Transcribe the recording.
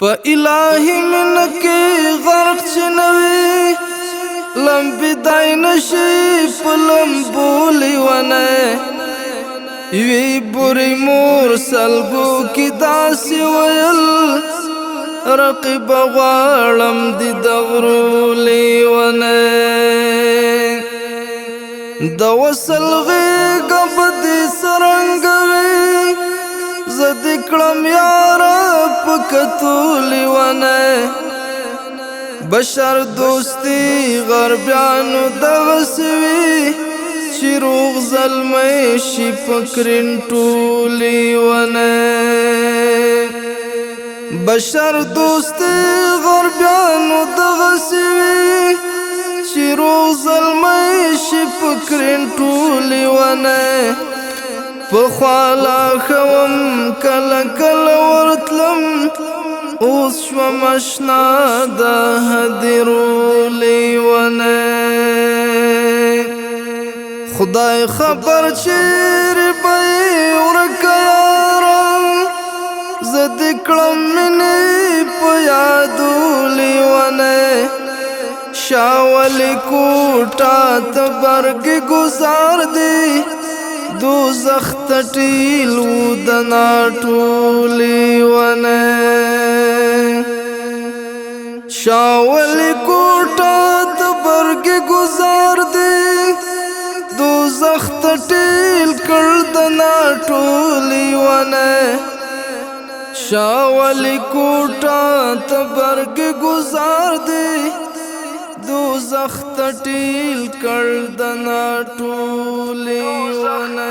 په الهی من کې غرق چنوي لمبي دای نشي په لمبو لیونه وی بوري مور سلګو کې داسې ویل رقیب غواړم د دغرو لیونه د وصل غېږه به دې سرنګوي زه دې کړم یاره په کتو لیونه بشر دوستی غربیانو دغسې وي چې روغ زلمی شي په کرنټو لیونه بشر دوستی غربیانو دغسې وي چې روغ زلمی شي په کرنټو لیونه پخوا لا ښه کله کله ورتلم اوس شوم اشنا د هدیرو لیونه خدای خبر چیرې به یې ورکه یاره زه دې کړم مینې په یادو لیونه شاه ولي کوټه ته برګې ګزار دی دوزخ ته ټیل و د ناټو لیونه شاه ولي کوټه ته برګې ګزار دی دوزخ ته ټیل کړ د ناټو لیونه شاه ولي کوټه ته برګې ګزار دی دوزخ ته ټیل کړ د ناټو لیونه